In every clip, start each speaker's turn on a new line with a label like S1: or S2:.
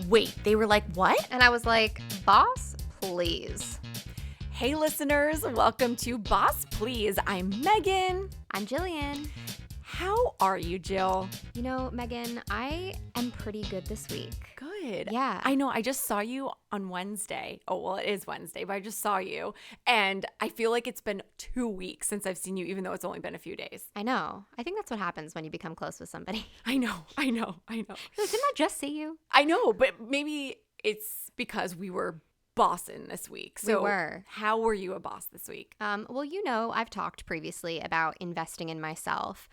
S1: Wait, they were like, what?
S2: And I was like, boss, please.
S1: Hey, listeners, welcome to Boss Please. I'm Megan.
S2: I'm Jillian.
S1: How are you, Jill?
S2: You know, Megan, I am pretty good this week.
S1: Good.
S2: Yeah.
S1: I know. I just saw you on Wednesday. Oh, well, it is Wednesday, but I just saw you. And I feel like it's been 2 weeks since I've seen you, even though it's only been a few days.
S2: I know. I think that's what happens when you become close with somebody.
S1: I know.
S2: You're like, didn't I just see you?
S1: I know, but maybe it's because we were bossing this week. So
S2: We were.
S1: How were you a boss this week?
S2: Well, you know, I've talked previously about investing in myself.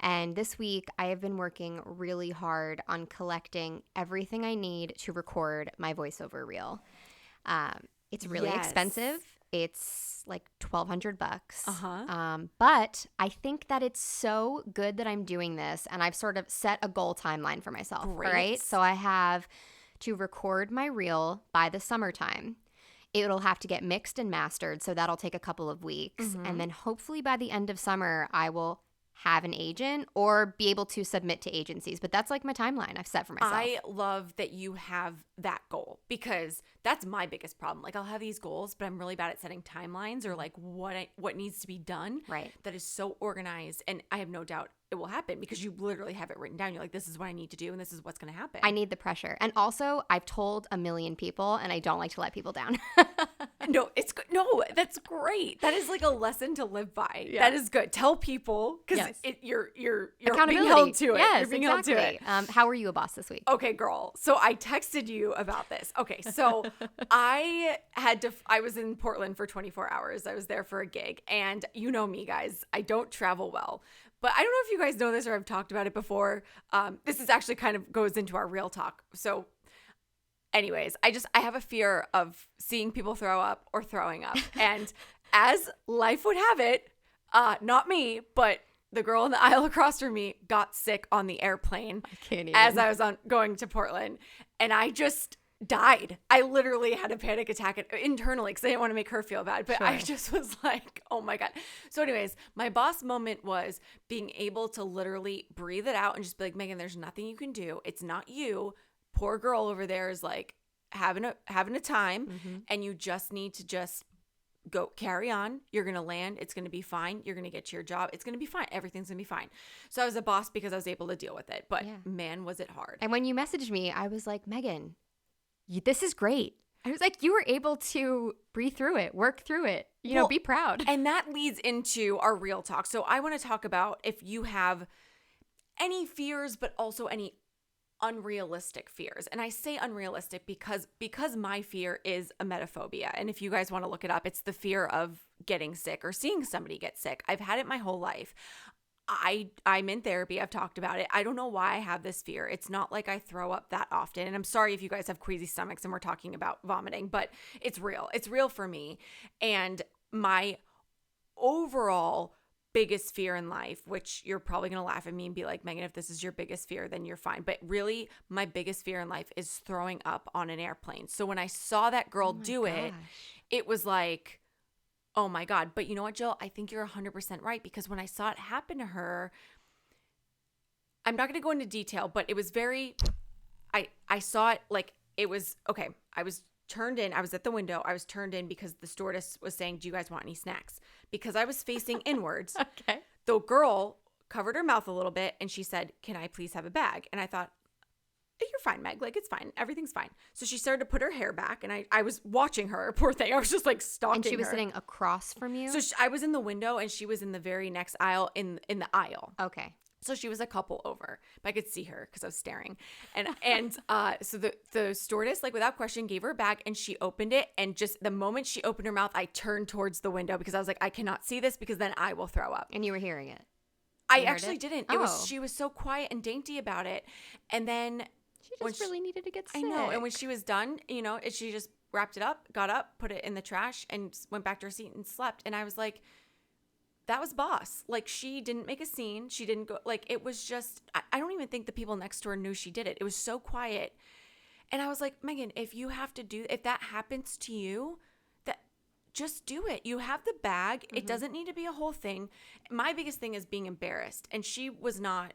S2: And this week, I have been working really hard on collecting everything I need to record my voiceover reel. It's really expensive. It's like $1,200. But I think that it's so good that I'm doing this, and I've sort of set a goal timeline for myself.
S1: Great.
S2: Right? So I have to record my reel by the summertime. It'll have to get mixed and mastered, so that'll take a couple of weeks. And then hopefully by the end of summer, I will have an agent or be able to submit to agencies. But that's like my timeline I've set for myself.
S1: I love that you have that goal, because that's my biggest problem. Like, I'll have these goals, but I'm really bad at setting timelines or like what needs to be done.
S2: Right.
S1: That is so organized, and I have no doubt it will happen because you literally have it written down. You're like, this is what I need to do, and this is what's going to happen.
S2: I need the pressure. And also, I've told a million people, and I don't like to let people down.
S1: No, it's good. No, that's great. That is like a lesson to live by.
S2: Yeah.
S1: That is good. Tell people, because
S2: Yes.
S1: you're
S2: Accountability.
S1: being held to it.
S2: Yes,
S1: You're being
S2: exactly.
S1: held to it.
S2: How were you a boss this week?
S1: Okay, girl. So I texted you about this. Okay, so I was in Portland for 24 hours. I was there for a gig, and you know me, guys, I don't travel well. But I don't know if you guys know this or I've talked about it before. This is actually kind of goes into our real talk. So anyways, I have a fear of seeing people throw up or throwing up. And as life would have it, not me, but the girl in the aisle across from me got sick on the airplane as I was going to Portland. And I just died. I literally had a panic attack internally because I didn't want to make her feel bad. But I just was like, oh my God. So anyways, my boss moment was being able to literally breathe it out and just be like, Megan, there's nothing you can do. It's not you. Poor girl over there is like having a time, and you just need to just go carry on. You're going to land. It's going to be fine. You're going to get to your job. It's going to be fine. Everything's going to be fine. So I was a boss because I was able to deal with it. But man, was it hard.
S2: And when you messaged me, I was like, Megan, this is great. I was like, you were able to breathe through it, work through it, know, be proud.
S1: And that leads into our real talk. So I want to talk about if you have any fears, but also any unrealistic fears. And I say unrealistic because my fear is emetophobia. And if you guys want to look it up, it's the fear of getting sick or seeing somebody get sick. I've had it my whole life. I'm in therapy. I've talked about it. I don't know why I have this fear. It's not like I throw up that often. And I'm sorry if you guys have queasy stomachs and we're talking about vomiting, but it's real. It's real for me. And my overall biggest fear in life, which you're probably going to laugh at me and be like, Megan, if this is your biggest fear, then you're fine. But really, my biggest fear in life is throwing up on an airplane. So when I saw that girl do it, it was like, oh my God. But you know what, Jill? I think you're 100% right, because when I saw it happen to her, I'm not going to go into detail, but it was I saw it like it was, okay, I was turned in. I was at the window. I was turned in because the stewardess was saying, do you guys want any snacks? Because I was facing inwards.
S2: Okay.
S1: The girl covered her mouth a little bit and she said, can I please have a bag? And I thought, you're fine, Meg. Like, it's fine. Everything's fine. So she started to put her hair back, and I was watching her. Poor thing. I was just like stalking her.
S2: And she was sitting across from you?
S1: So I was in the window, and she was in the very next aisle in the aisle.
S2: Okay.
S1: So she was a couple over, but I could see her because I was staring. And so the stewardess, like without question, gave her a bag, and she opened it. And just the moment she opened her mouth, I turned towards the window because I was like, I cannot see this because then I will throw up.
S2: And you were hearing it?
S1: I actually didn't. She was so quiet and dainty about it. And then
S2: she just really needed to get sick.
S1: I know. And when she was done, she just wrapped it up, got up, put it in the trash, and went back to her seat and slept. And I was like, that was boss. Like, she didn't make a scene. She didn't go, like, it was just, I don't even think the people next to her knew she did it. It was so quiet. And I was like, Megan, if that happens to you, just do it. You have the bag. It doesn't need to be a whole thing. My biggest thing is being embarrassed. And she was not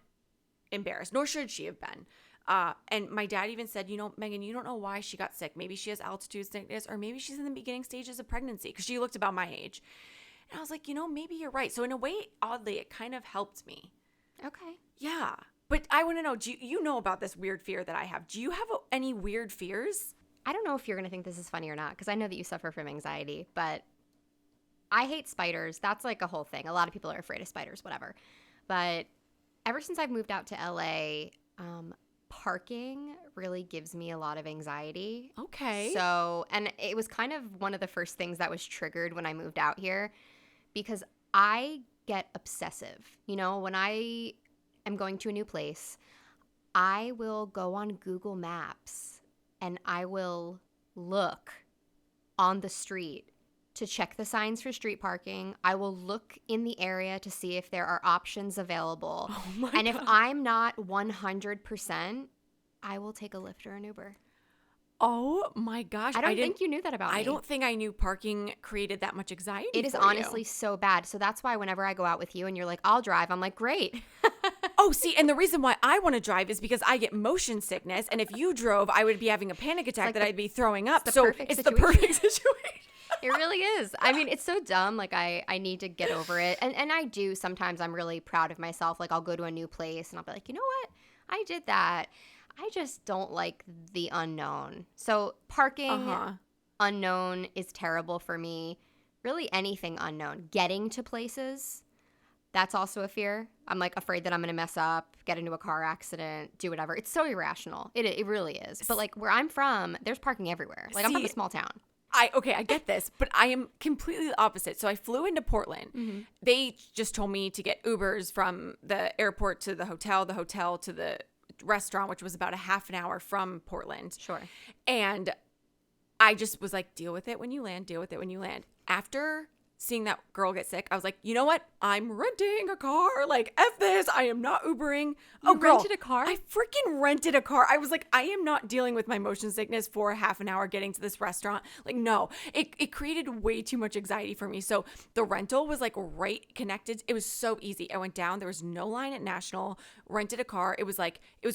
S1: embarrassed, nor should she have been. And my dad even said, Meghan, you don't know why she got sick. Maybe she has altitude sickness, or maybe she's in the beginning stages of pregnancy, because she looked about my age. And I was like, maybe you're right. So in a way, oddly, it kind of helped me.
S2: Okay.
S1: Yeah. But I want to know, do you know about this weird fear that I have? Do you have any weird fears?
S2: I don't know if you're going to think this is funny or not, because I know that you suffer from anxiety, but I hate spiders. That's like a whole thing. A lot of people are afraid of spiders, whatever. But ever since I've moved out to LA, parking really gives me a lot of anxiety.
S1: Okay.
S2: So, and it was kind of one of the first things that was triggered when I moved out here, because I get obsessive. When I am going to a new place, I will go on Google Maps and I will look on the street to check the signs for street parking. I will look in the area to see if there are options available.
S1: Oh my
S2: and if
S1: God.
S2: I'm not 100%, I will take a Lyft or an Uber.
S1: Oh my gosh.
S2: I don't think you knew that about me.
S1: I don't think I knew parking created that much anxiety.
S2: It is
S1: for
S2: honestly
S1: you.
S2: so bad. So that's why whenever I go out with you and you're like, I'll drive, I'm like, great.
S1: Oh, see, and the reason why I want to drive is because I get motion sickness. And if you drove, I would be having a panic attack that I'd be throwing up.
S2: It's
S1: so
S2: the
S1: it's
S2: perfect
S1: the perfect situation.
S2: It really is. I mean, it's so dumb. Like, I need to get over it. And I do. Sometimes I'm really proud of myself. Like, I'll go to a new place and I'll be like, you know what? I did that. I just don't like the unknown. So parking unknown is terrible for me. Really anything unknown. Getting to places, that's also a fear. I'm like afraid that I'm going to mess up, get into a car accident, do whatever. It's so irrational. It really is. But like where I'm from, there's parking everywhere. Like I'm from a small town.
S1: I get this, but I am completely the opposite. So I flew into Portland. Mm-hmm. They just told me to get Ubers from the airport to the hotel to the restaurant, which was about a half an hour from Portland.
S2: Sure.
S1: And I just was like, deal with it when you land, deal with it when you land. After seeing that girl get sick, I was like, you know what? I'm renting a car. Like, F this. I am not Ubering.
S2: You rented a car?
S1: I freaking rented a car. I was like, I am not dealing with my motion sickness for a half an hour getting to this restaurant. Like, no. It created way too much anxiety for me. So the rental was like right connected. It was so easy. I went down. There was no line at National. Rented a car. It was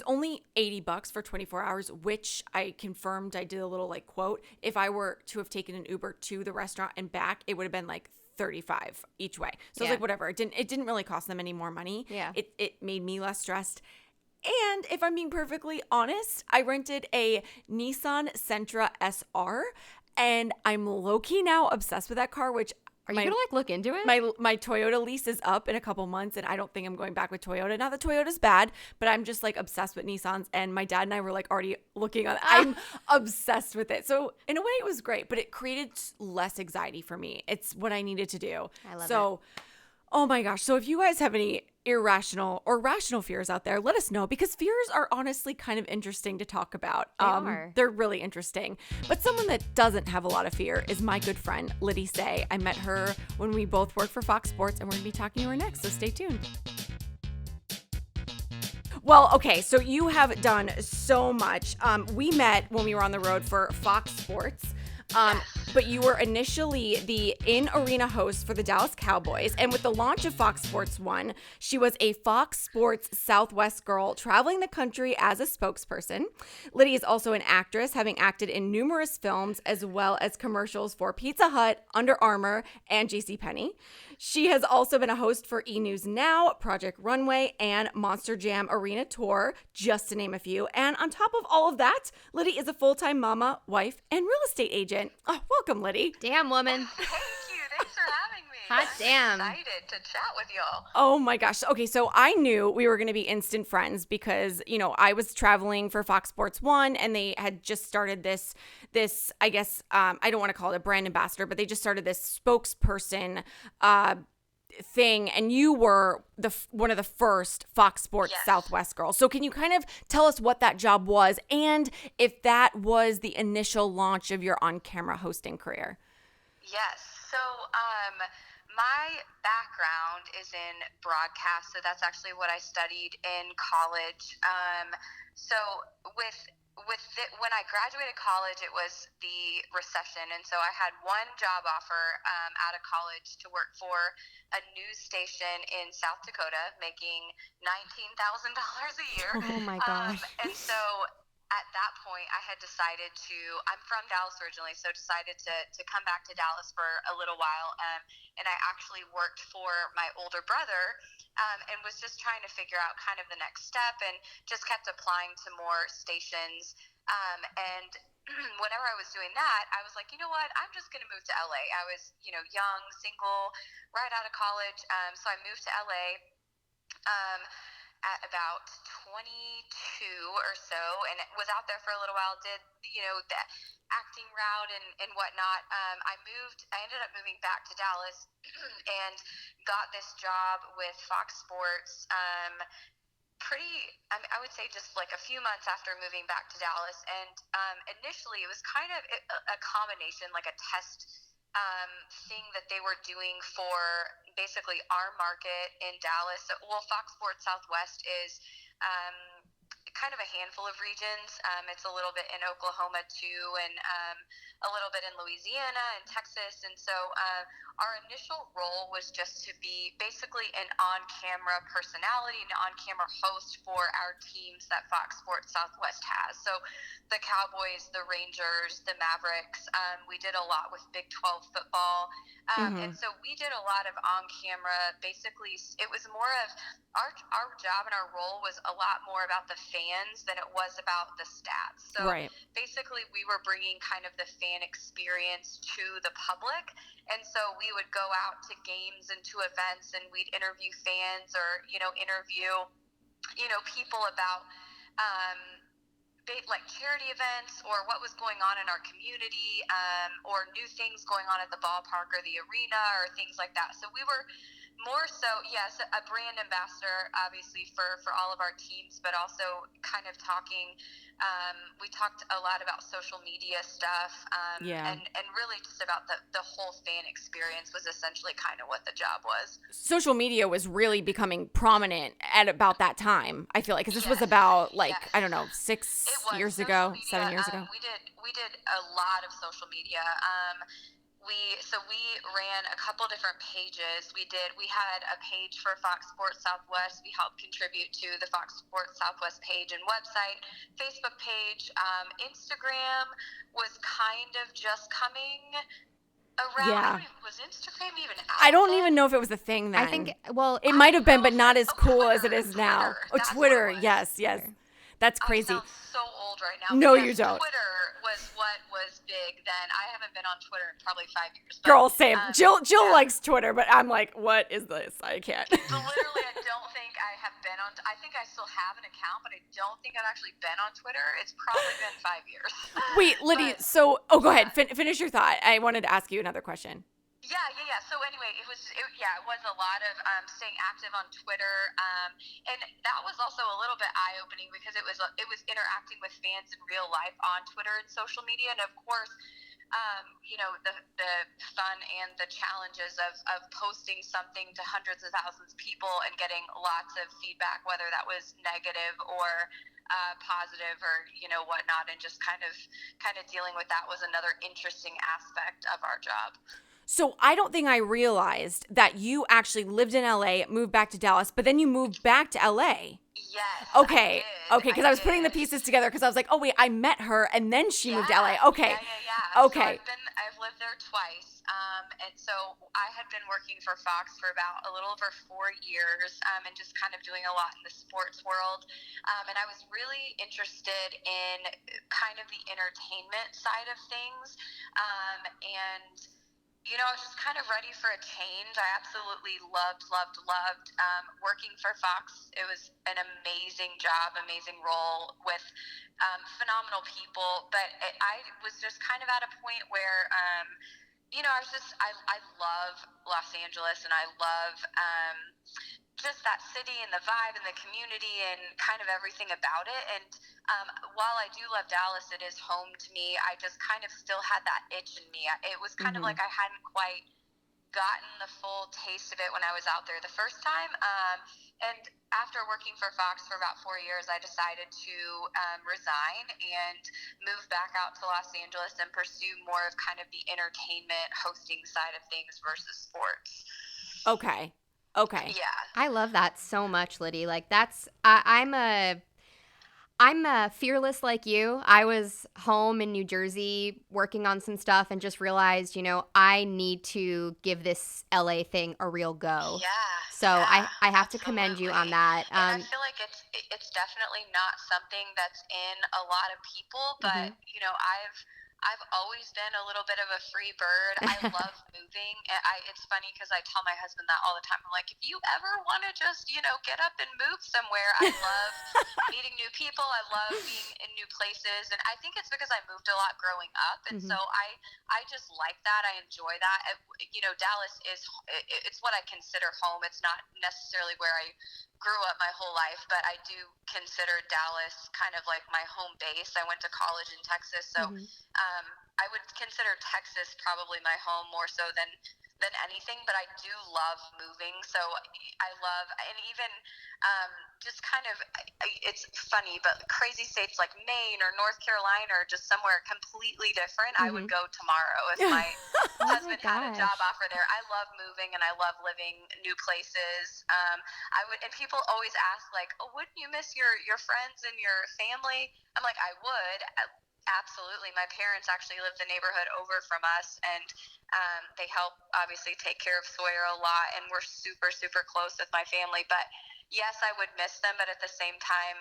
S1: only $80 for 24 hours, which I confirmed. I did a little like quote. If I were to have taken an Uber to the restaurant and back, it would have been like $35 each way. So I was like, whatever. It didn't really cost them any more money.
S2: Yeah.
S1: It made me less stressed. And if I'm being perfectly honest, I rented a Nissan Sentra SR, and I'm low-key now obsessed with that car, which
S2: are you going to like look into it?
S1: My Toyota lease is up in a couple months, and I don't think I'm going back with Toyota. Not that Toyota's bad, but I'm just like obsessed with Nissans, and my dad and I were like already looking on it. I'm obsessed with it. So in a way it was great, but it created less anxiety for me. It's what I needed to do.
S2: I love
S1: it. Oh my gosh. So if you guys have any irrational or rational fears out there, let us know, because fears are honestly kind of interesting to talk about.
S2: They are.
S1: They're really interesting. But someone that doesn't have a lot of fear is my good friend, Liddy Saye. I met her when we both worked for Fox Sports, and we're going to be talking to her next, so stay tuned. Well, okay, so you have done so much. We met when we were on the road for Fox Sports. But you were initially the in-arena host for the Dallas Cowboys. And with the launch of Fox Sports 1, she was a Fox Sports Southwest girl traveling the country as a spokesperson. Liddy is also an actress, having acted in numerous films as well as commercials for Pizza Hut, Under Armour, and JCPenney. She has also been a host for E! News Now, Project Runway, and Monster Jam Arena Tour, just to name a few. And on top of all of that, Liddy is a full-time mama, wife, and real estate agent. Oh, welcome, Liddy.
S2: Damn, woman.
S3: Thank you. Thanks for having me.
S2: Hot damn.
S3: I'm excited to chat with y'all.
S1: Oh my gosh. Okay, so I knew we were going to be instant friends because, I was traveling for Fox Sports 1, and they had just started this I guess, I don't want to call it a brand ambassador, but they just started this spokesperson thing, and you were one of the first Fox Sports Southwest girls. So can you kind of tell us what that job was, and if that was the initial launch of your on-camera hosting career?
S3: Yes. So my background is in broadcast, so that's actually what I studied in college. So with when I graduated college, it was the recession, and so I had one job offer out of college to work for a news station in South Dakota, making $19,000 a year.
S2: Oh my gosh.
S3: And so at that point, I had decided to. I'm from Dallas originally, so decided to come back to Dallas for a little while. And I actually worked for my older brother, and was just trying to figure out kind of the next step, and just kept applying to more stations. And whenever I was doing that, I was like, you know what? I'm just going to move to LA. I was, young, single, right out of college. So I moved to LA. Um, at about 22 or so, and was out there for a little while, did, the acting route and whatnot. I ended up moving back to Dallas and got this job with Fox Sports, I would say just like a few months after moving back to Dallas. And initially it was kind of a combination, like a test thing that they were doing for basically our market in Dallas. So, well, Fox Sports Southwest is kind of a handful of regions. It's a little bit in Oklahoma too, and a little bit in Louisiana and Texas. And so our initial role was just to be basically an on-camera personality, an on-camera host for our teams that Fox Sports Southwest has. So the Cowboys, the Rangers, the Mavericks. We did a lot with Big 12 football. And so we did a lot of on-camera. Basically, it was more of our job and our role was a lot more about the fans than it was about the stats. So basically, we were bringing kind of the fan experience to the public. And so we would go out to games and to events, and we'd interview fans or, interview, people about like charity events or what was going on in our community, or new things going on at the ballpark or the arena or things like that. So we were more so, yes, a brand ambassador, obviously, for all of our teams, but also kind of talking. We talked a lot about social media stuff, and really just about the whole fan experience was essentially kind of what the job was.
S1: Social media was really becoming prominent at about that time, I feel like, because this was about, I don't know, 6 years ago,
S3: media,
S1: 7 years ago.
S3: We did a lot of social media. We ran a couple different pages. We had a page for Fox Sports Southwest. We helped contribute to the Fox Sports Southwest page and website, Facebook page. Instagram was kind of just coming around. Was Instagram even out?
S1: I don't even know if it was a thing then.
S2: I think,
S1: it might have been, but not as cool as it is now.
S3: Twitter.
S1: Yes. That's crazy.
S3: I sound so old right now.
S1: No, you don't.
S3: Twitter was what was big then. I haven't been on Twitter in probably 5 years. But,
S1: girl, same. Jill likes Twitter, but I'm like, what is this? I can't.
S3: Literally, I don't think I have been on. I think I still have an account, but I don't think I've actually been on Twitter. It's probably been 5 years.
S1: Wait, Liddy. Go ahead. Finish your thought. I wanted to ask you another question.
S3: Yeah. So anyway, it was a lot of staying active on Twitter, and that was also a little bit eye-opening because it was interacting with fans in real life on Twitter and social media, and of course, the fun and the challenges of posting something to hundreds of thousands of people and getting lots of feedback, whether that was negative or positive or whatnot, and just kind of dealing with that was another interesting aspect of our job.
S1: So I don't think I realized that you actually lived in LA, moved back to Dallas, but then you moved back to LA.
S3: Yes.
S1: Okay, because I was putting the pieces together because I was like, oh wait, I met her and then she moved to LA. Okay.
S3: Yeah.
S1: Okay.
S3: So I've lived there twice. And so I had been working for Fox for about a little over 4 years, and just kind of doing a lot in the sports world. And I was really interested in kind of the entertainment side of things. And I was just kind of ready for a change. I absolutely loved working for Fox. It was an amazing job, amazing role with phenomenal people. But I was just kind of at a point where, I love Los Angeles, and I love just that city and the vibe and the community and kind of everything about it. And while I do love Dallas, it is home to me. I just kind of still had that itch in me. It was kind of like I hadn't quite gotten the full taste of it when I was out there the first time. And after working for Fox for about 4 years, I decided to resign and move back out to Los Angeles and pursue more of kind of the entertainment hosting side of things versus sports.
S1: Okay.
S3: Yeah.
S2: I love that so much, Liddy. Like I'm fearless like you. I was home in New Jersey working on some stuff and just realized, I need to give this LA thing a real go.
S3: Yeah.
S2: So
S3: yeah,
S2: I have to
S3: absolutely.
S2: commend you on that.
S3: And I feel like it's definitely not something that's in a lot of people, but I've always been a little bit of a free bird. I love moving. And it's funny because I tell my husband that all the time. I'm like, if you ever want to just, get up and move somewhere, I love meeting new people. I love being in new places. And I think it's because I moved a lot growing up. And so I just like that. I enjoy that. Dallas it's what I consider home. It's not necessarily where I grew up my whole life, but I do consider Dallas kind of like my home base. I went to college in Texas, so I would consider Texas probably my home more so than anything. But I do love moving, so I love, and even just kind of, it's funny, but crazy states like Maine or North Carolina or just somewhere completely different, I would go tomorrow if my husband had a job offer there. I love moving and I love living new places. I would, and people always ask like, oh, wouldn't you miss your friends and your family? I'm like, I would. Absolutely. My parents actually live the neighborhood over from us, and they help obviously take care of Sawyer a lot, and we're super, super close with my family. But yes, I would miss them, but at the same time,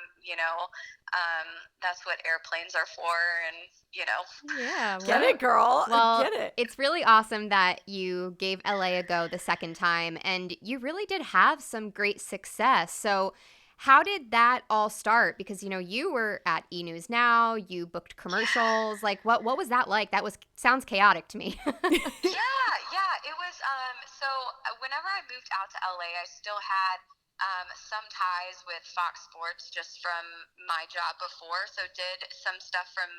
S3: that's what airplanes are for, and
S2: Yeah.
S1: Get it, girl.
S2: Well,
S1: Get it.
S2: it's really awesome that you gave LA a go the second time, and you really did have some great success. So how did that all start? Because you were at E! News Now, you booked commercials. Like what was that like? That sounds chaotic to me.
S3: Yeah, it was. So whenever I moved out to LA, I still had some ties with Fox Sports just from my job before. So did some stuff from,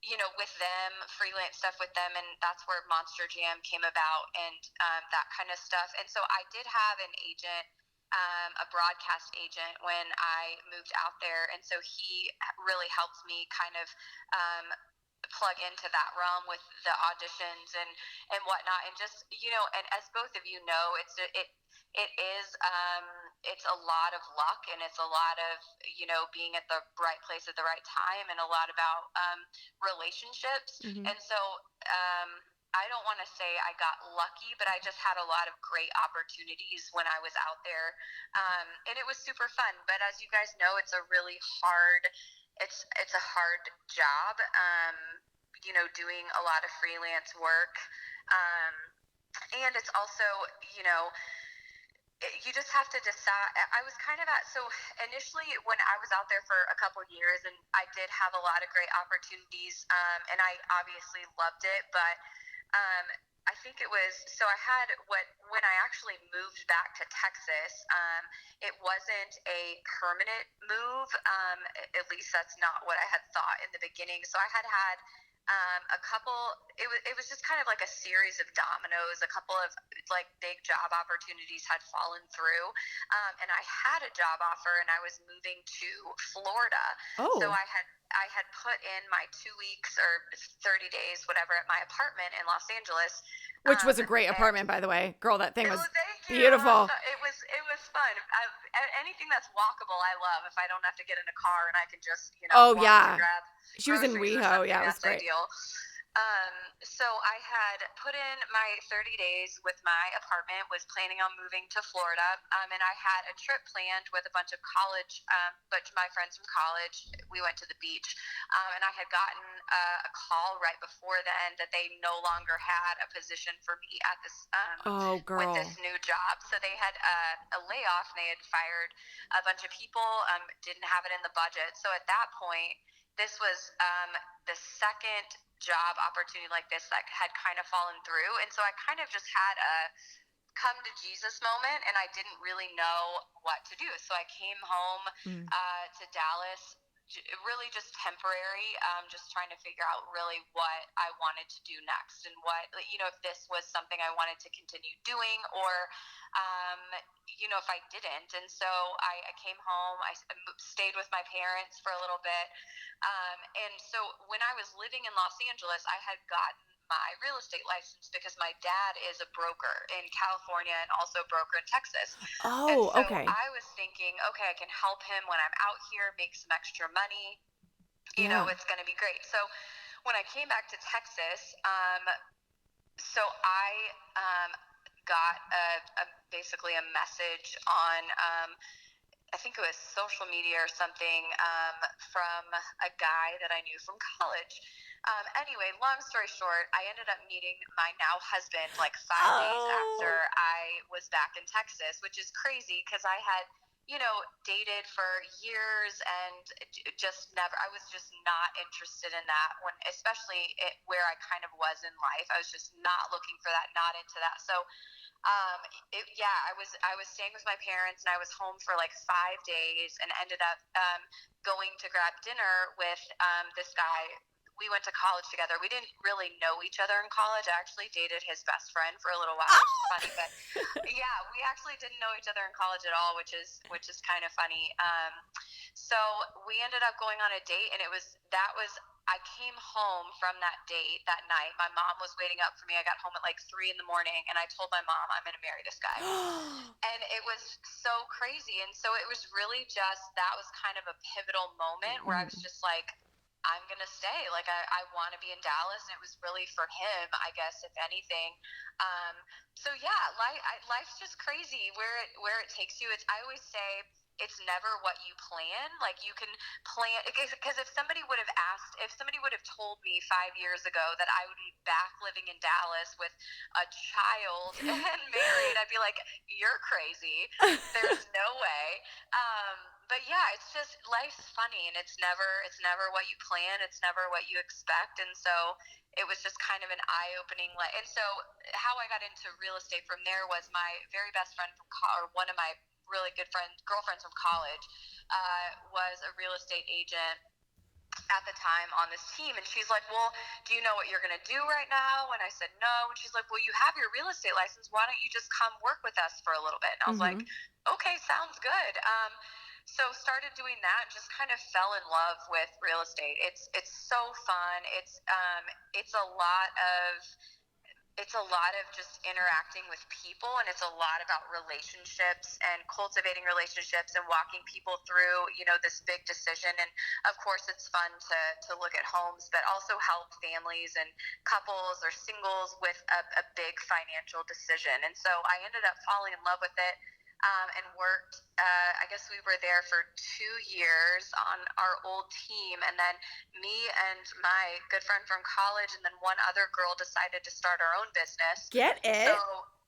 S3: with them, freelance stuff with them, and that's where Monster Jam came about and that kind of stuff. And so I did have an agent, a broadcast agent when I moved out there, and so he really helped me kind of plug into that realm with the auditions and whatnot, and just and as both of you know, it is it's a lot of luck, and it's a lot of being at the right place at the right time, and a lot about relationships. And so I don't want to say I got lucky, but I just had a lot of great opportunities when I was out there, and it was super fun. But as you guys know, it's a really hard it's a hard job, doing a lot of freelance work, and it's also you just have to decide. I was kind of so initially when I was out there for a couple of years, and I did have a lot of great opportunities, and I obviously loved it, but I think it was, so I had when I actually moved back to Texas, it wasn't a permanent move, at least that's not what I had thought in the beginning. So I had a couple, it was just kind of like a series of dominoes. A couple of like big job opportunities had fallen through, and I had a job offer, and I was moving to Florida. So I had put in my 2 weeks or 30 days, whatever, at my apartment in Los Angeles.
S1: Which was a great apartment, by the way. Girl, that thing was
S3: thank you.
S1: beautiful.
S3: It was fun. Anything that's walkable, I love. If I don't have to get in a car and I can just, walk to grab
S1: she was in WeHo. Yeah, it was great.
S3: Ideal. So I had put in my 30 days with my apartment, was planning on moving to Florida, and I had a trip planned with a bunch of my friends from college. We went to the beach, and I had gotten a call right before then that they no longer had a position for me at this with this new job. So they had a layoff, and they had fired a bunch of people, didn't have it in the budget. So at that point, this was the second job opportunity like this that had kind of fallen through. And so I kind of just had a come to Jesus moment, and I didn't really know what to do. So I came home to Dallas, really just temporary, just trying to figure out really what I wanted to do next, and what, if this was something I wanted to continue doing, or um, if I didn't. And so I came home, stayed with my parents for a little bit. And so when I was living in Los Angeles, I had gotten my real estate license because my dad is a broker in California and also a broker in Texas. And
S1: Oh,
S3: so
S1: okay.
S3: I was thinking, okay, I can help him when I'm out here, make some extra money.
S1: Yeah.
S3: It's going to be great. So when I came back to Texas, so I got basically a message on, I think it was social media or something, from a guy that I knew from college. Anyway, long story short, I ended up meeting my now husband like 5 days
S1: Oh.
S3: after I was back in Texas, which is crazy because I had, dated for years and just never, I was just not interested in that when, especially where I kind of was in life. I was just not looking for that, not into that. So I was staying with my parents, and I was home for like 5 days, and ended up going to grab dinner with this guy. We went to college together. We didn't really know each other in college. I actually dated his best friend for a little while, which is funny. But yeah, we actually didn't know each other in college at all, which is kind of funny. So we ended up going on a date, and I came home from that date that night. My mom was waiting up for me. I got home at like 3 in the morning, and I told my mom I'm going to marry this guy. And it was so crazy. And so it was really just, that was kind of a pivotal moment where I was just like, I'm going to stay. Like, I want to be in Dallas. And it was really for him, I guess, if anything. So yeah, life's just crazy where it takes you. I always say, it's never what you plan. Like, you can plan, because if somebody would have told me 5 years ago that I would be back living in Dallas with a child and married, I'd be like, you're crazy. There's no way. But yeah, it's just, life's funny, and it's never what you plan. It's never what you expect. And so it was just kind of an eye-opening. And so how I got into real estate from there was my very best friend or one of my really good girlfriends from college, was a real estate agent at the time on this team. And she's like, well, do you know what you're going to do right now? And I said, no. And she's like, well, you have your real estate license. Why don't you just come work with us for a little bit? And I was like, okay, sounds good. So started doing that, and just kind of fell in love with real estate. It's so fun. It's a lot of just interacting with people, and it's a lot about relationships and cultivating relationships and walking people through, this big decision. And of course, it's fun to look at homes, but also help families and couples or singles with a big financial decision. And so I ended up falling in love with it. And worked, I guess we were there for 2 years on our old team. And then me and my good friend from college and then one other girl decided to start our own business.
S1: Get it?
S3: So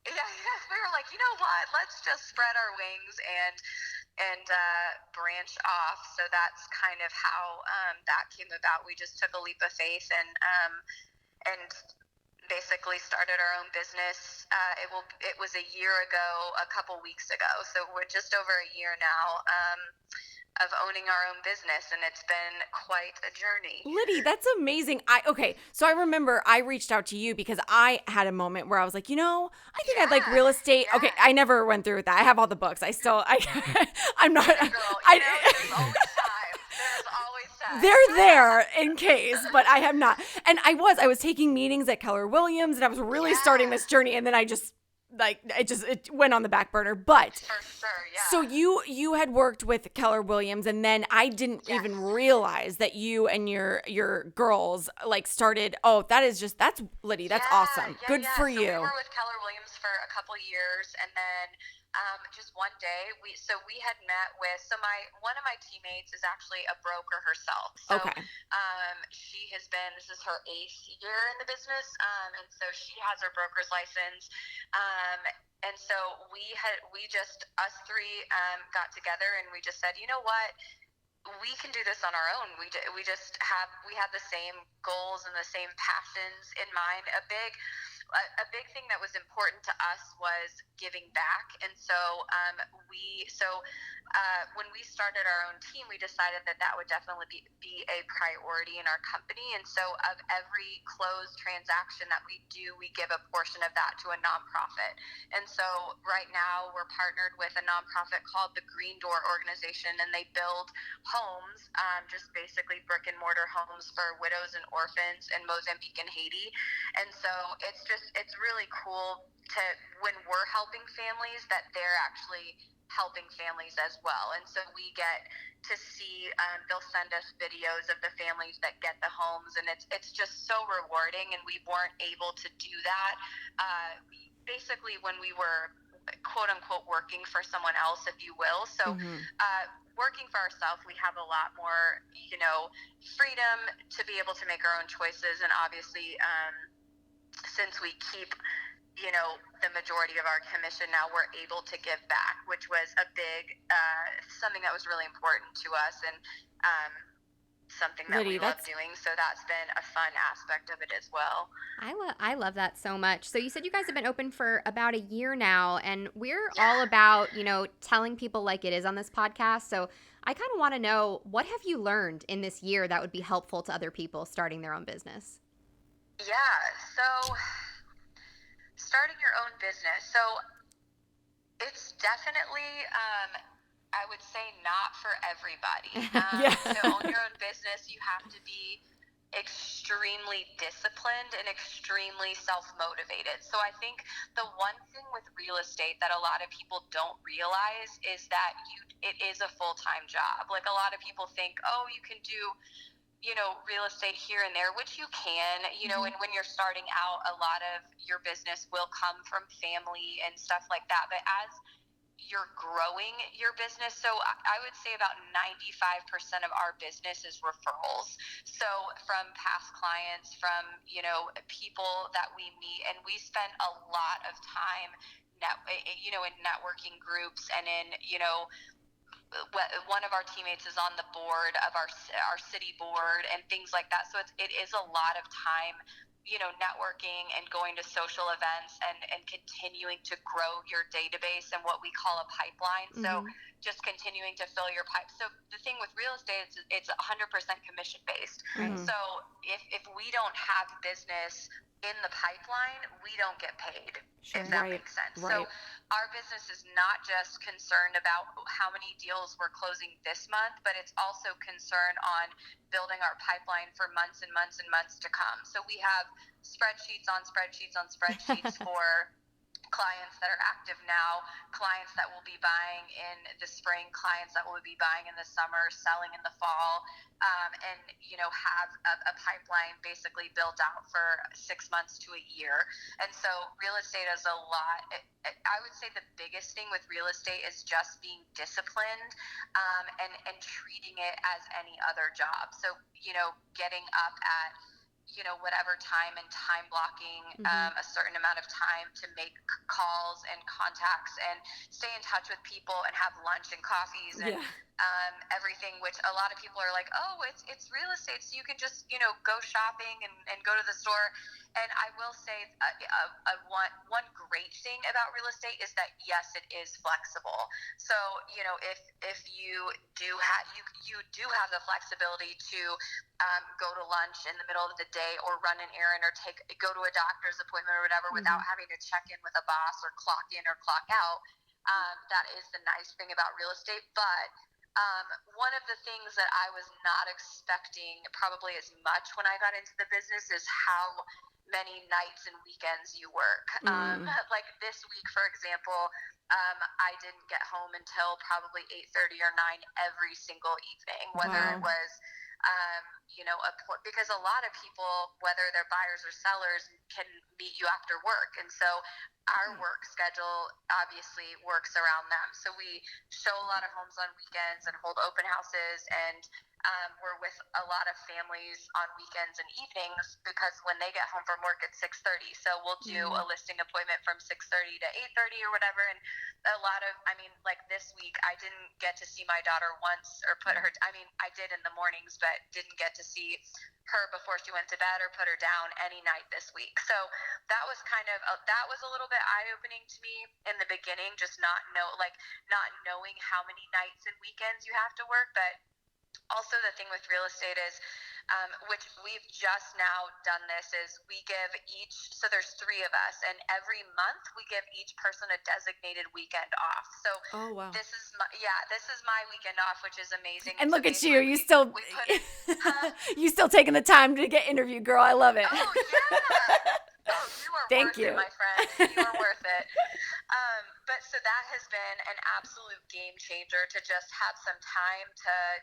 S3: yeah, we were like, you know what? Let's just spread our wings and branch off. So that's kind of how that came about. We just took a leap of faith and basically started our own business. It was a year ago, a couple weeks ago. So we're just over a year now of owning our own business, and it's been quite a journey.
S1: Liddy, that's amazing. So I remember I reached out to you because I had a moment where I was like, I think I'd like real estate.
S3: Yeah.
S1: Okay, I never went through with that. I have all the books. I'm not.
S3: Girl, there's always time. There's always time.
S1: They're there in case, but I have not. And I was taking meetings at Keller Williams, and I was really starting this journey, and then I just it went on the back burner. But
S3: for sure, yeah.
S1: So you had worked with Keller Williams, and then I didn't even realize that you and your girls like started. Oh, that's Liddy. That's awesome. Good for you.
S3: So we were with Keller Williams for a couple years, and then just one day we had met with one of my teammates is actually a broker herself. So this is her 8th year in the business, and so she has her broker's license. And so us three got together, and we just said, you know what, we can do this on our own. We had the same goals and the same passions in mind. a big thing that was important to us was giving back. And so when we started our own team, we decided that that would definitely be a priority in our company. And so of every closed transaction that we do, we give a portion of that to a nonprofit. And so right now we're partnered with a nonprofit called the Green Door Organization, and they build homes, just basically brick and mortar homes for widows and orphans in Mozambique and Haiti. And so it's really cool to, when we're helping families, that they're actually helping families as well. And so we get to see, they'll send us videos of the families that get the homes, and it's just so rewarding. And we weren't able to do that basically when we were quote unquote working for someone else, if you will. So working for ourselves, we have a lot more, freedom to be able to make our own choices. And obviously, since we keep the majority of our commission, now we're able to give back, which was a big something that was really important to us, and something that
S1: Liddy,
S3: we love doing. So that's been a fun aspect of it as well.
S2: I love that so much. So you said you guys have been open for about a year now, and we're all about, telling people like it is on this podcast. So I kind of want to know, what have you learned in this year that would be helpful to other people starting their own business?
S3: Yeah, so starting your own business. So it's definitely, I would say, not for everybody. To own your own business, you have to be extremely disciplined and extremely self-motivated. So I think the one thing with real estate that a lot of people don't realize is that it is a full-time job. Like, a lot of people think, oh, you can do real estate here and there, which you can, and when you're starting out, a lot of your business will come from family and stuff like that. But as you're growing your business, so I would say about 95% of our business is referrals. So from past clients, from, people that we meet, and we spend a lot of time in networking groups, and in, one of our teammates is on the board of our city board and things like that. So it is a lot of time, networking and going to social events, and continuing to grow your database and what we call a pipeline. So just continuing to fill your pipe. So the thing with real estate is it's 100% commission based. So if we don't have business in the pipeline, we don't get paid, if that makes sense. So our business is not just concerned about how many deals we're closing this month, but it's also concerned on building our pipeline for months and months and months to come. So we have spreadsheets on spreadsheets on spreadsheets for clients that are active now, clients that will be buying in the spring, clients that will be buying in the summer, selling in the fall, and have a pipeline basically built out for 6 months to a year. And so real estate is a lot. I would say the biggest thing with real estate is just being disciplined, and treating it as any other job. So getting up at whatever time, and time blocking a certain amount of time to make calls and contacts and stay in touch with people and have lunch and coffees and everything, which a lot of people are like, oh, it's real estate, so you can just go shopping and go to the store. And I will say one great thing about real estate is that, yes, it is flexible. So if you do have the flexibility to go to lunch in the middle of the day, or run an errand, or go to a doctor's appointment or whatever, without having to check in with a boss or clock in or clock out. That is the nice thing about real estate. But one of the things that I was not expecting probably as much when I got into the business is how many nights and weekends you work. Like this week, for example, I didn't get home until probably 8:30 or 9 every single evening, whether it was because a lot of people, whether they're buyers or sellers, can meet you after work. And so our work schedule obviously works around them. So we show a lot of homes on weekends and hold open houses, and we're with a lot of families on weekends and evenings because when they get home from work at 6:30, so we'll do a listing appointment from 6:30 to 8:30 or whatever. And a lot of, I mean, like this week, I didn't get to see my daughter once or put her. I mean, I did in the mornings, but didn't get to see her before she went to bed or put her down any night this week. So that was kind of that was a little bit eye opening to me in the beginning, just not knowing how many nights and weekends you have to work. But also the thing with real estate is, which we've just now done this, is we give each, so there's three of us, and every month we give each person a designated weekend off. So
S1: Oh, wow.
S3: this is my weekend off, which is amazing.
S1: And
S3: so
S1: look at you, you
S3: we
S1: still,
S3: put in,
S1: you still taking the time to get interviewed, girl. I love it.
S3: Oh yeah. Oh, you are
S1: Thank
S3: worth
S1: you.
S3: it, my friend. You are worth it. But so that has been an absolute game changer, to just have some time to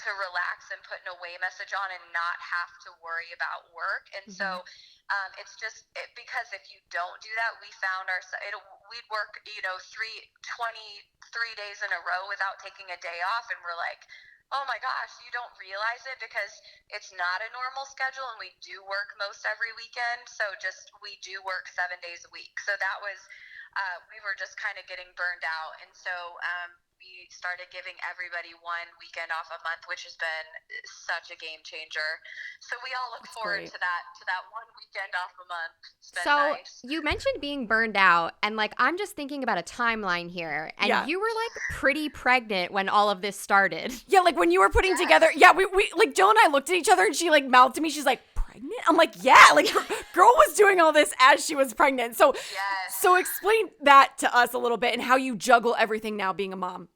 S3: relax and put an away message on and not have to worry about work. And so it's just because if you don't do that, we found we'd work 23 days in a row without taking a day off, and we're like, oh my gosh, you don't realize it because it's not a normal schedule, and we do work most every weekend. So we do work 7 days a week. So that was we were just kind of getting burned out. And so we started giving everybody one weekend off a month, which has been such a game changer. So we all look forward to that one weekend off a month. It's been
S2: So
S3: nice.
S2: you mentioned being burned out, and like I'm just thinking about a timeline here, and you were like pretty pregnant when all of this started.
S1: Yeah, like when you were putting together, we like Jill and I looked at each other, and she like mouthed to me, she's like, pregnant? I'm like, yeah, like girl was doing all this as she was pregnant. So so explain that to us a little bit, and how you juggle everything now being a mom.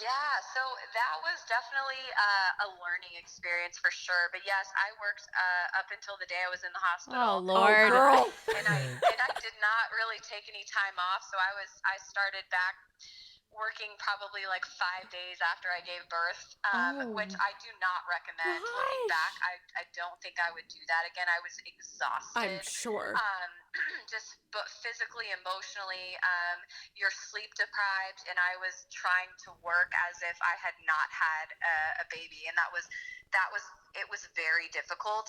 S3: Yeah, so that was definitely a learning experience for sure. But yes, I worked up until the day I was in the hospital.
S2: Oh Lord,
S1: girl.
S3: And I did not really take any time off. So I started back working probably like 5 days after I gave birth, which I do not recommend. Looking back, I don't think I would do that again. I was exhausted.
S1: I'm sure.
S3: Just but physically, emotionally, you're sleep deprived, and I was trying to work as if I had not had a baby, and it was very difficult.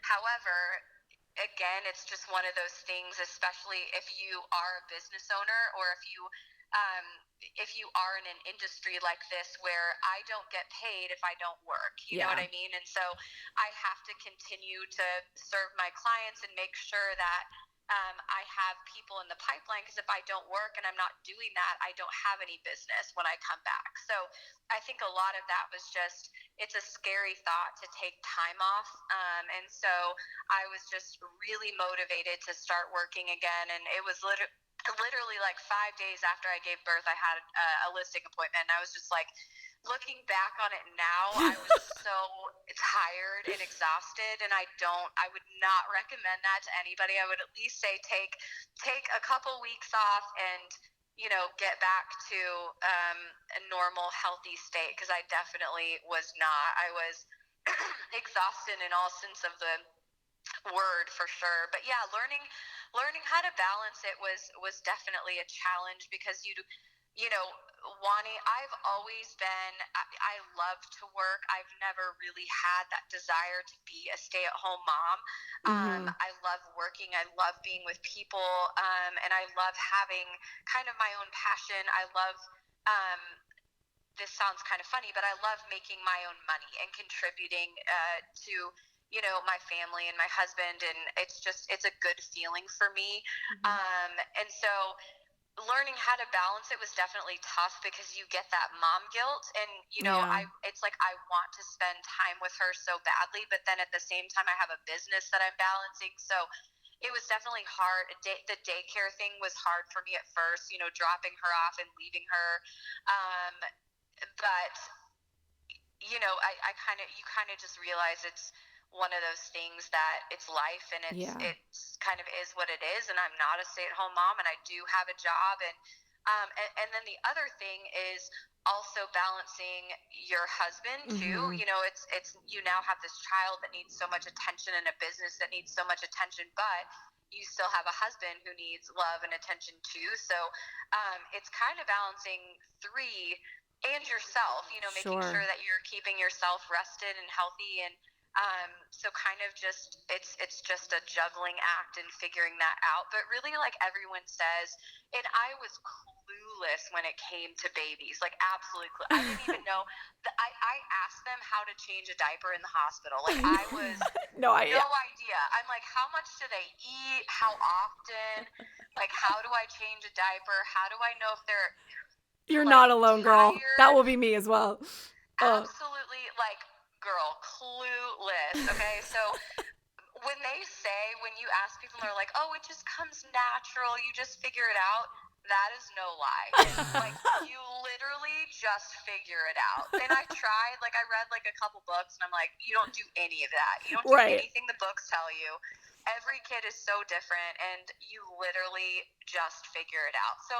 S3: However, again, it's just one of those things, especially if you are a business owner, or if you are in an industry like this where I don't get paid if I don't work, you know what I mean? And so I have to continue to serve my clients and make sure that I have people in the pipeline, because if I don't work and I'm not doing that, I don't have any business when I come back. So I think a lot of that was just, it's a scary thought to take time off. And so I was just really motivated to start working again. And it was literally like 5 days after I gave birth, I had a listing appointment, and I was just like, looking back on it now, I was so tired and exhausted, and I would not recommend that to anybody. I would at least say take a couple weeks off and get back to a normal, healthy state, because I definitely was not. I was exhausted in all sense of the word, for sure. But yeah, learning how to balance it was definitely a challenge, because I've always been, I love to work. I've never really had that desire to be a stay-at-home mom. I love working. I love being with people. And I love having kind of my own passion. I love, this sounds kind of funny, but I love making my own money and contributing to my family and my husband, and it's a good feeling for me. And so learning how to balance it was definitely tough, because you get that mom guilt, and it's like I want to spend time with her so badly, but then at the same time I have a business that I'm balancing. So it was definitely hard. The daycare thing was hard for me at first, dropping her off and leaving her. But you kind of just realize it's one of those things that it's life, and it's kind of is what it is. And I'm not a stay-at-home mom, and I do have a job. And then the other thing is also balancing your husband too. It's you now have this child that needs so much attention, and a business that needs so much attention, but you still have a husband who needs love and attention too. So it's kind of balancing three and yourself, making
S1: Sure.
S3: sure that you're keeping yourself rested and healthy. And so kind of just it's just a juggling act and figuring that out. But really, like everyone says, and I was clueless when it came to babies, like absolutely I didn't even know that. I asked them how to change a diaper in the hospital. Like I was
S1: No,
S3: no idea. I'm like, how much do they eat? How often? Like, how do I change a diaper? How do I know if they're
S1: You're
S3: like
S1: not alone, girl. That
S3: tired?
S1: will be me as well.
S3: Absolutely, like, girl, clueless. Okay, so when you ask people, they're like, oh, it just comes natural, you just figure it out. That is no lie. Like, you literally just figure it out. And I tried, like, I read like a couple books, and I'm like, you don't do any of that. You don't do
S1: Right.
S3: anything the books tell you. Every kid is so different, and you literally just figure it out. So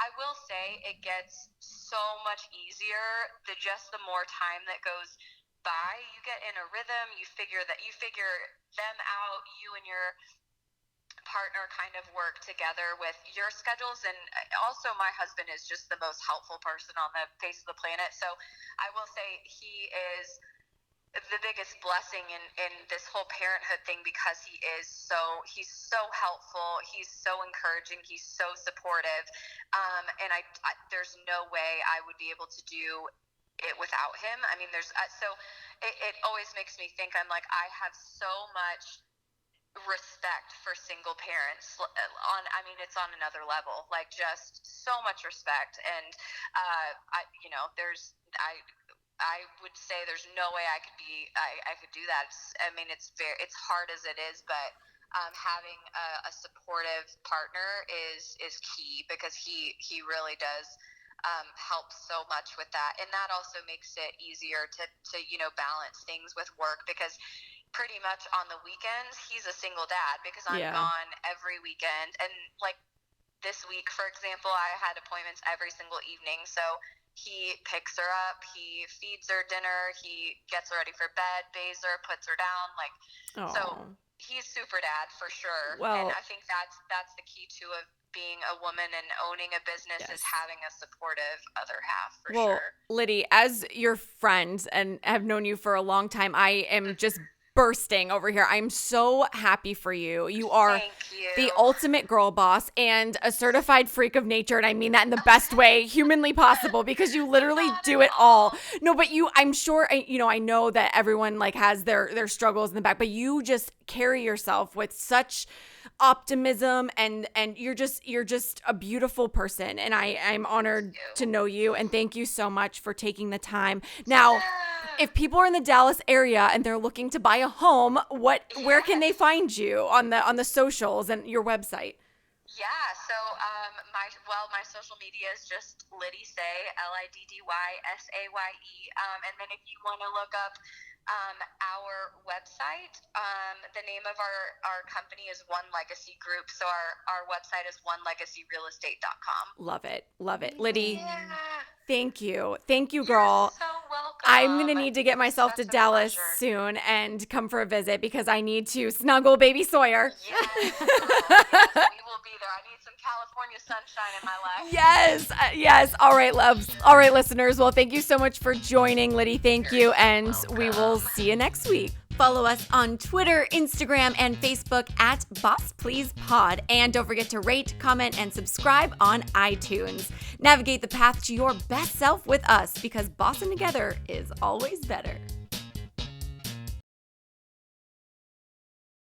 S3: I will say it gets so much easier the more time that goes by. You get in a rhythm, you figure them out. You and your partner kind of work together with your schedules. And also, my husband is just the most helpful person on the face of the planet. So I will say he is the biggest blessing in this whole parenthood thing, because he's so helpful, he's so encouraging, he's so supportive. And I there's no way I would be able to do it without him. I mean, there's so it always makes me think, I'm like, I have so much respect for single parents it's on another level, like just so much respect. And I would say there's no way I could do that. It's hard as it is, but having a supportive partner is key, because he really does help so much with that. And that also makes it easier to balance things with work, because pretty much on the weekends he's a single dad, because I'm gone every weekend. And like this week, for example, I had appointments every single evening. So he picks her up, he feeds her dinner, he gets her ready for bed, bathes her, puts her down. Like, so he's super dad for sure.
S1: Well,
S3: and I think that's the key to being a woman and owning a business, is having a supportive other half for sure.
S1: Liddy, as your friend and have known you for a long time, I am just bursting over here. I'm so happy for you. You are the ultimate girl boss and a certified freak of nature. And I mean that in the best way humanly possible, because you literally do it all. No, but I'm sure, I know that everyone like has their struggles in the back, but you just carry yourself with such optimism, and you're just a beautiful person. And I'm honored to know you. And thank you so much for taking the time. Now, if people are in the Dallas area and they're looking to buy a home, where can they find you on the socials and your website?
S3: Yeah, so my social media is just Liddy Saye, LIDDYSAYE. And then if you want to look up our website, the name of our company is One Legacy Group. So our website is onelegacyrealestate.com.
S1: Love it. Liddy, thank you, girl.
S3: You're so welcome.
S1: I'm going to need to get myself to Dallas soon and come for a visit, because I need to snuggle baby Sawyer.
S3: Yes, we will be there. I need some California sunshine in my life.
S1: Yes. All right, loves. All right, listeners. Well, thank you so much for joining, Liddy. Thank you. And we will see you next week. Follow us on Twitter, Instagram, and Facebook at Boss Please Pod. And don't forget to rate, comment, and subscribe on iTunes. Navigate the path to your best self with us, because bossing together is always better.